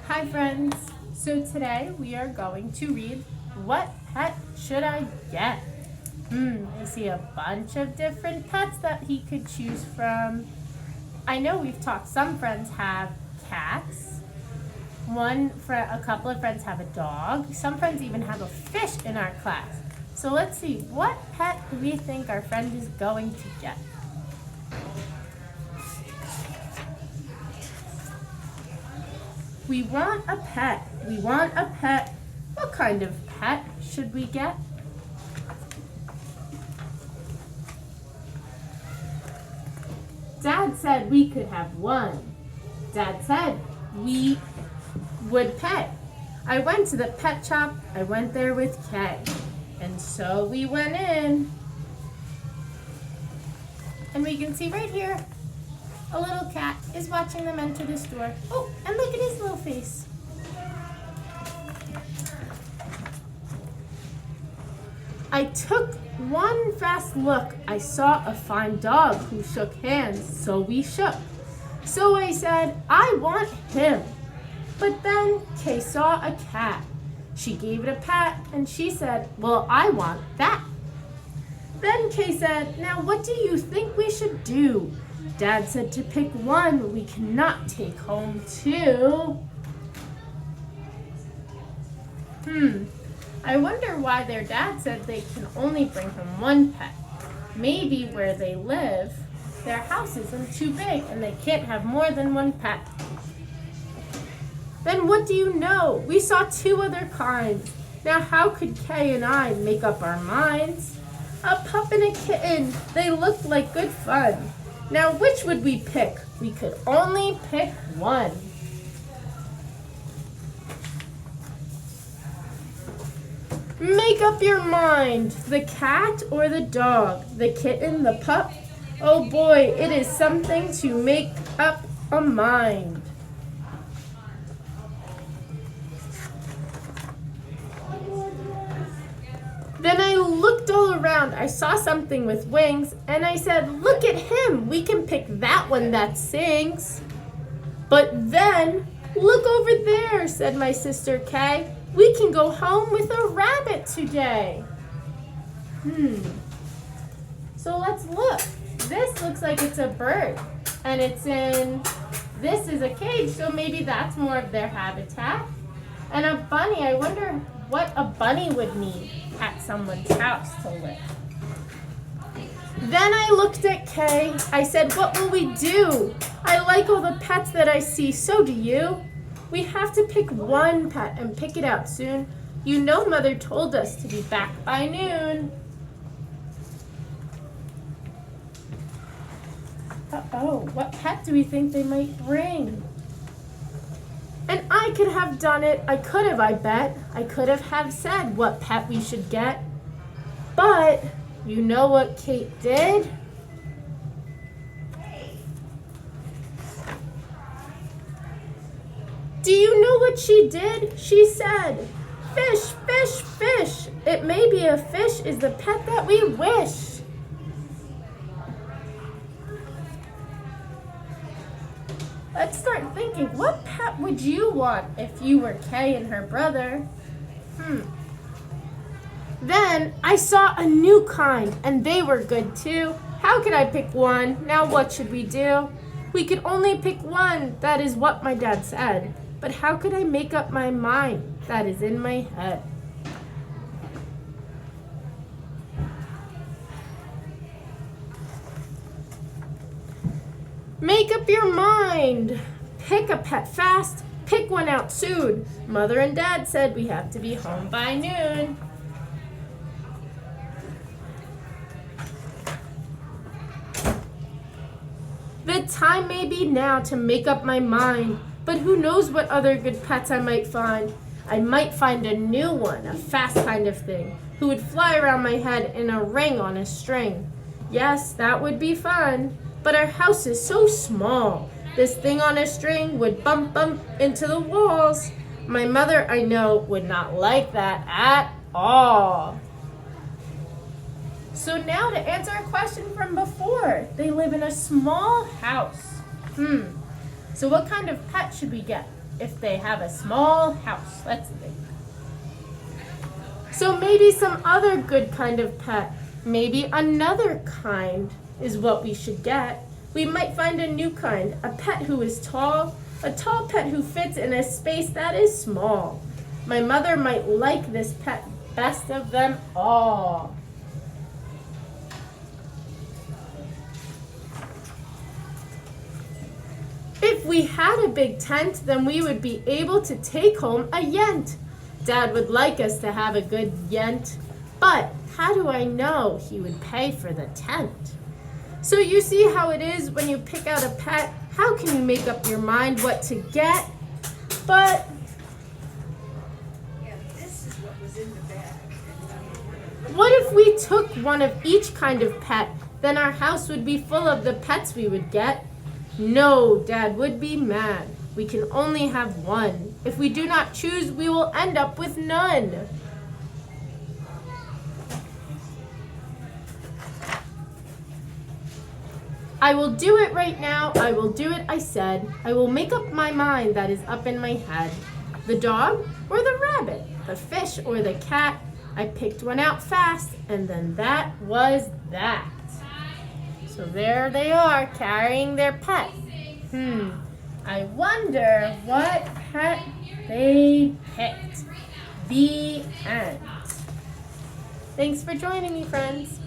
Hi friends! So today we are going to read What Pet Should I Get? I see a bunch of different pets that he could choose from. I know we've talked, some friends have cats. A couple of friends have a dog. Some friends even have a fish in our class. So let's see, what pet do we think our friend is going to get? We want a pet. We want a pet. What kind of pet should we get? Dad said we could have one. Dad said we would pet. I went to the pet shop. I went there with Kay. And so we went in. And we can see right here, a little cat is watching them enter the store. Oh, and look at his little face. I took one fast look. I saw a fine dog who shook hands, so we shook. So I said, I want him. But then Kay saw a cat. She gave it a pat, and she said, well, I want that. Then Kay said, now what do you think we should do? Dad said to pick one. We cannot take home two. I wonder why their dad said they can only bring home one pet. Maybe where they live, their house isn't too big and they can't have more than one pet. Then what do you know? We saw two other kinds. Now how could Kay and I make up our minds? A pup and a kitten. They looked like good fun. Now which would we pick? We could only pick one. Make up your mind. The cat or the dog? The kitten, the pup? Oh boy, it is something to make up a mind. Then I looked all around. I saw something with wings, and I said, look at him. We can pick that one that sings. But then, look over there, said my sister Kay. We can go home with a rabbit today. So let's look. This looks like it's a bird, and this is a cage, so maybe that's more of their habitat. And a bunny, I wonder what a bunny would need at someone's house to live. Then I looked at Kay. I said, what will we do? I like all the pets that I see, so do you. We have to pick one pet and pick it out soon. You know Mother told us to be back by noon. Uh-oh, what pet do we think they might bring? And I could have done it. I could have, I bet. I could have said what pet we should get. But you know what Kate did? Do you know what she did? She said, fish, fish, fish. It may be a fish is the pet that we wish. Let's start thinking, what pet would you want if you were Kay and her brother? Then I saw a new kind, and they were good too. How could I pick one? Now what should we do? We could only pick one. That is what my dad said. But how could I make up my mind? That is in my head. Make up your mind. Pick a pet fast. Pick one out soon. Mother and Dad said we have to be home by noon. The time may be now to make up my mind. But who knows what other good pets I might find. I might find a new one, a fast kind of thing, who would fly around my head in a ring on a string. Yes, that would be fun. But our house is so small. This thing on a string would bump into the walls. My mother, I know, would not like that at all. So now to answer a question from before, they live in a small house. So what kind of pet should we get? if they have a small house. Let's think. So maybe some other good kind of pet. Maybe another kind is what we should get. We might find a new kind, a pet who is tall, a tall pet who fits in a space that is small. My mother might like this pet best of them all. If we had a big tent, then we would be able to take home a yent. Dad would like us to have a good yent, but how do I know he would pay for the tent? So you see how it is when you pick out a pet. How can you make up your mind what to get? But this is what was in the bag. What if we took one of each kind of pet? Then our house would be full of the pets we would get. No, Dad would be mad. We can only have one. If we do not choose, we will end up with none. I will do it right now. I will do it, I said. I will make up my mind that is up in my head. The dog or the rabbit? The fish or the cat? I picked one out fast, and then that was that. So there they are, carrying their pet. I wonder what pet they picked. The end. Thanks for joining me, friends.